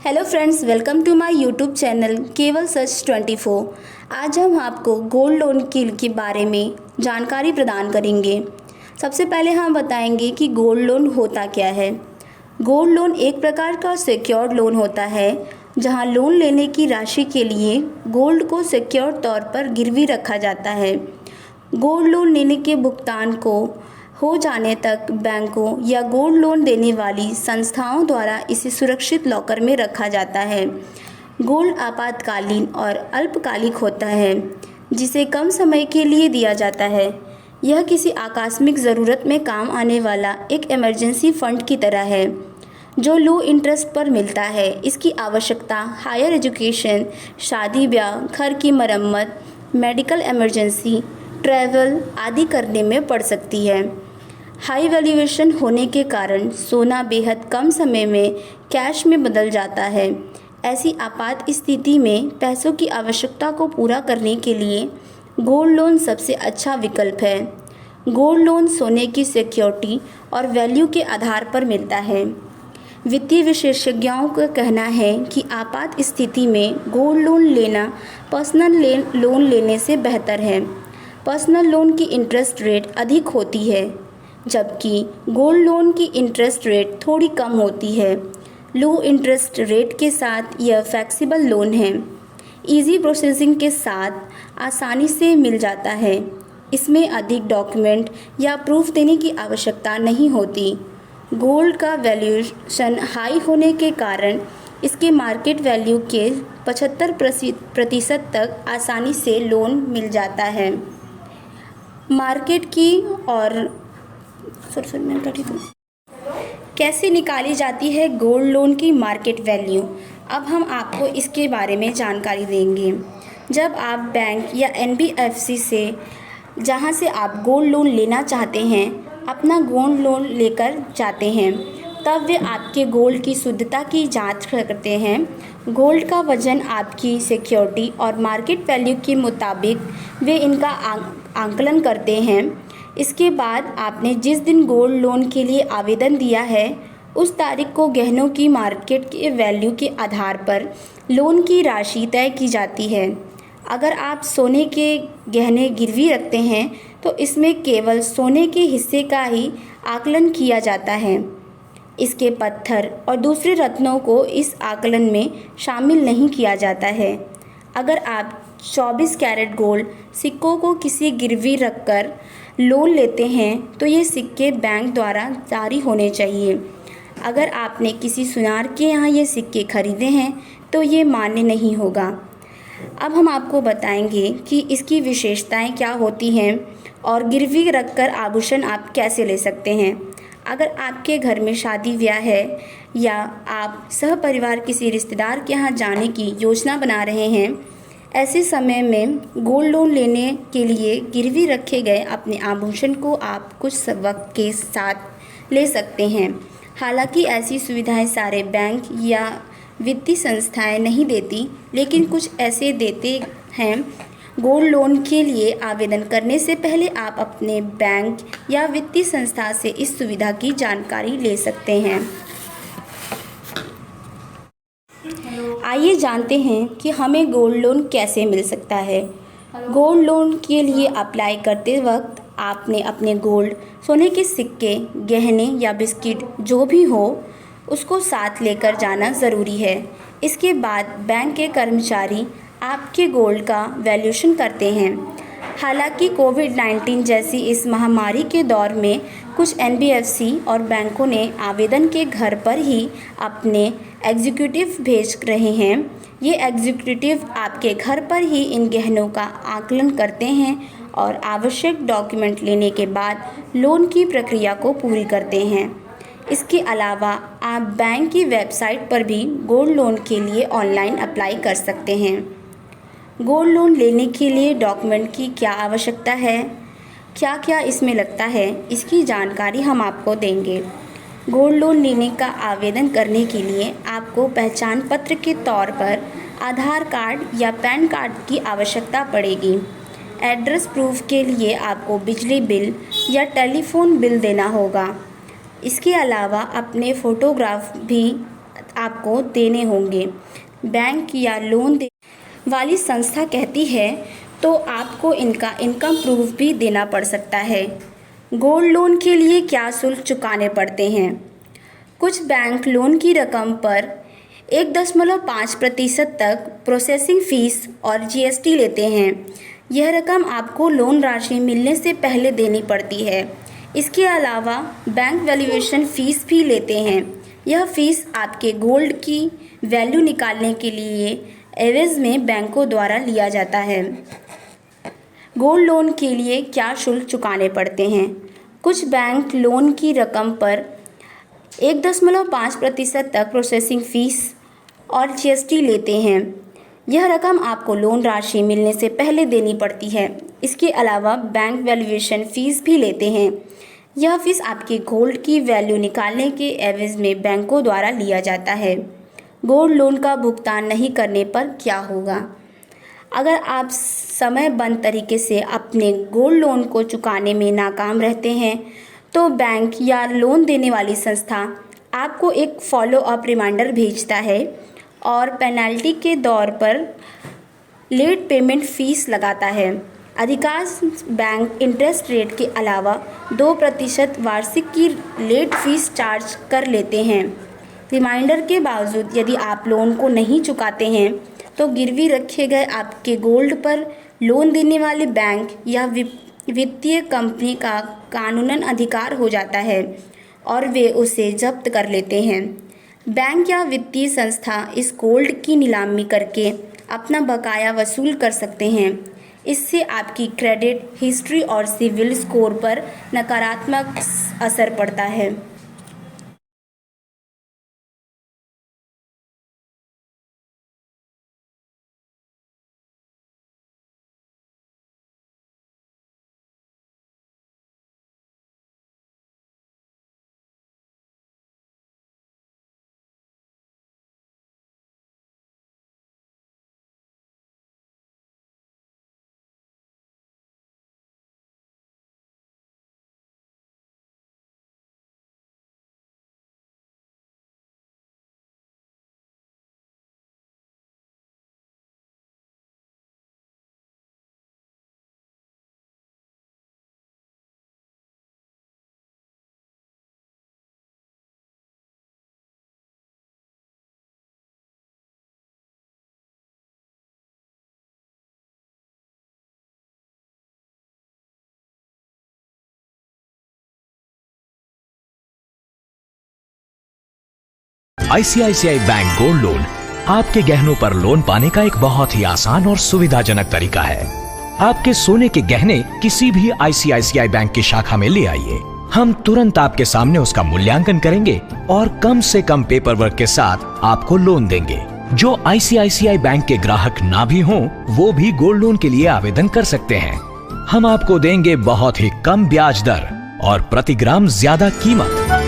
Hello friends, welcome to my YouTube channel केवल सच 24। आज हम आपको गोल्ड लोन के बारे में जानकारी प्रदान करेंगे। सबसे पहले हम बताएंगे कि गोल्ड लोन होता क्या है। गोल्ड लोन एक प्रकार का सिक्योर्ड लोन होता है जहां लोन लेने की राशि के लिए गोल्ड को सिक्योर तौर पर गिरवी रखा जाता है। गोल्ड लोन लेने के भुगतान को हो जाने तक बैंकों या गोल्ड लोन देने वाली संस्थाओं द्वारा इसे सुरक्षित लॉकर में रखा जाता है। गोल्ड आपातकालीन और अल्पकालिक होता है, जिसे कम समय के लिए दिया जाता है। यह किसी आकस्मिक ज़रूरत में काम आने वाला एक इमरजेंसी फंड की तरह है जो लो इंटरेस्ट पर मिलता है। इसकी आवश्यकता हायर एजुकेशन, शादी ब्याह, घर की मरम्मत, मेडिकल इमरजेंसी, ट्रैवल आदि करने में पड़ सकती है। हाई वैल्यूएशन होने के कारण सोना बेहद कम समय में कैश में बदल जाता है। ऐसी आपात स्थिति में पैसों की आवश्यकता को पूरा करने के लिए गोल्ड लोन सबसे अच्छा विकल्प है। गोल्ड लोन सोने की सिक्योरिटी और वैल्यू के आधार पर मिलता है। वित्तीय विशेषज्ञों का कहना है कि आपात स्थिति में गोल्ड लोन लेना पर्सनल लोन लेने से बेहतर है। पर्सनल लोन की इंटरेस्ट रेट अधिक होती है, जबकि गोल्ड लोन की इंटरेस्ट रेट थोड़ी कम होती है। लो इंटरेस्ट रेट के साथ यह फ्लेक्सिबल लोन है। इजी प्रोसेसिंग के साथ आसानी से मिल जाता है। इसमें अधिक डॉक्यूमेंट या प्रूफ देने की आवश्यकता नहीं होती। गोल्ड का वैल्यूएशन हाई होने के कारण इसके मार्केट वैल्यू के 75% तक आसानी से लोन मिल जाता है। मार्केट की और कैसे निकाली जाती है गोल्ड लोन की मार्केट वैल्यू। अब हम आपको इसके बारे में जानकारी देंगे। जब आप बैंक या एनबीएफसी से जहां से आप गोल्ड लोन लेना चाहते हैं अपना गोल्ड लोन लेकर जाते हैं, तब वे आपके गोल्ड की शुद्धता की जांच करते हैं। गोल्ड का वजन आपकी सिक्योरिटी और मार्केट वैल्यू के मुताबिक वे इनका आंकलन करते हैं। इसके बाद आपने जिस दिन गोल्ड लोन के लिए आवेदन दिया है उस तारीख को गहनों की मार्केट के वैल्यू के आधार पर लोन की राशि तय की जाती है। अगर आप सोने के गहने गिरवी रखते हैं तो इसमें केवल सोने के हिस्से का ही आकलन किया जाता है। इसके पत्थर और दूसरे रत्नों को इस आकलन में शामिल नहीं किया जाता है। अगर आप 24 कैरेट गोल्ड सिक्कों को किसी गिरवी रखकर लोन लेते हैं तो ये सिक्के बैंक द्वारा जारी होने चाहिए। अगर आपने किसी सुनार के यहाँ ये सिक्के खरीदे हैं तो ये मान्य नहीं होगा। अब हम आपको बताएंगे कि इसकी विशेषताएं क्या होती हैं और गिरवी रखकर आभूषण आप कैसे ले सकते हैं। अगर आपके घर में शादी ब्याह है या आप सहपरिवार किसी रिश्तेदार के यहाँ जाने की योजना बना रहे हैं, ऐसे समय में गोल्ड लोन लेने के लिए गिरवी रखे गए अपने आभूषण को आप कुछ वक्त के साथ ले सकते हैं। हालांकि ऐसी सुविधाएं सारे बैंक या वित्तीय संस्थाएं नहीं देती, लेकिन कुछ ऐसे देते हैं। गोल्ड लोन के लिए आवेदन करने से पहले आप अपने बैंक या वित्तीय संस्था से इस सुविधा की जानकारी ले सकते हैं। आइए जानते हैं कि हमें गोल्ड लोन कैसे मिल सकता है। गोल्ड लोन के लिए अप्लाई करते वक्त आपने अपने गोल्ड, सोने के सिक्के, गहने या बिस्किट जो भी हो उसको साथ लेकर जाना ज़रूरी है। इसके बाद बैंक के कर्मचारी आपके गोल्ड का वैल्यूएशन करते हैं। हालांकि कोविड-19 जैसी इस महामारी के दौर में कुछ एनबीएफसी और बैंकों ने आवेदन के घर पर ही अपने एग्जीक्यूटिव भेज रहे हैं। ये एग्जीक्यूटिव आपके घर पर ही इन गहनों का आकलन करते हैं और आवश्यक डॉक्यूमेंट लेने के बाद लोन की प्रक्रिया को पूरी करते हैं। इसके अलावा आप बैंक की वेबसाइट पर भी गोल्ड लोन के लिए ऑनलाइन अप्लाई कर सकते हैं। गोल्ड लोन लेने के लिए डॉक्यूमेंट की क्या आवश्यकता है, क्या क्या इसमें लगता है, इसकी जानकारी हम आपको देंगे। गोल्ड लोन लेने का आवेदन करने के लिए आपको पहचान पत्र के तौर पर आधार कार्ड या पैन कार्ड की आवश्यकता पड़ेगी। एड्रेस प्रूफ के लिए आपको बिजली बिल या टेलीफोन बिल देना होगा। इसके अलावा अपने फ़ोटोग्राफ भी आपको देने होंगे। बैंक या लोन देने वाली संस्था कहती है तो आपको इनका इनकम प्रूफ भी देना पड़ सकता है। गोल्ड लोन के लिए क्या शुल्क चुकाने पड़ते हैं? कुछ बैंक लोन की रकम पर 1.5% तक प्रोसेसिंग फ़ीस और जीएसटी लेते हैं। यह रकम आपको लोन राशि मिलने से पहले देनी पड़ती है। इसके अलावा बैंक वैल्यूएशन फ़ीस भी लेते हैं। यह फ़ीस आपके गोल्ड की वैल्यू निकालने के लिए एवज में बैंकों द्वारा लिया जाता है। गोल्ड लोन के लिए क्या शुल्क चुकाने पड़ते हैं? कुछ बैंक लोन की रकम पर 1.5% तक प्रोसेसिंग फ़ीस और जीएसटी लेते हैं। यह रकम आपको लोन राशि मिलने से पहले देनी पड़ती है। इसके अलावा बैंक वैल्यूएशन फ़ीस भी लेते हैं। यह फ़ीस आपके गोल्ड की वैल्यू निकालने के एवज में बैंकों द्वारा लिया जाता है। गोल्ड लोन का भुगतान नहीं करने पर क्या होगा? अगर आप समयबद्ध तरीके से अपने गोल्ड लोन को चुकाने में नाकाम रहते हैं तो बैंक या लोन देने वाली संस्था आपको एक फॉलो अप रिमाइंडर भेजता है और पेनल्टी के तौर पर लेट पेमेंट फ़ीस लगाता है। अधिकांश बैंक इंटरेस्ट रेट के अलावा 2% वार्षिक की लेट फीस चार्ज कर लेते हैं। रिमाइंडर के बावजूद यदि आप लोन को नहीं चुकाते हैं तो गिरवी रखे गए आपके गोल्ड पर लोन देने वाले बैंक या वित्तीय कंपनी का कानूनन अधिकार हो जाता है और वे उसे जब्त कर लेते हैं। बैंक या वित्तीय संस्था इस गोल्ड की नीलामी करके अपना बकाया वसूल कर सकते हैं। इससे आपकी क्रेडिट हिस्ट्री और सिविल स्कोर पर नकारात्मक असर पड़ता है। आईसीआईसीआई बैंक गोल्ड लोन आपके गहनों पर लोन पाने का एक बहुत ही आसान और सुविधाजनक तरीका है। आपके सोने के गहने किसी भी आईसीआईसीआई बैंक की शाखा में ले आइए। हम तुरंत आपके सामने उसका मूल्यांकन करेंगे और कम से कम पेपर वर्क के साथ आपको लोन देंगे। जो आईसीआईसीआई बैंक के ग्राहक ना भी हों, वो भी गोल्ड लोन के लिए आवेदन कर सकते हैं। हम आपको देंगे बहुत ही कम ब्याज दर और प्रति ग्राम ज्यादा कीमत।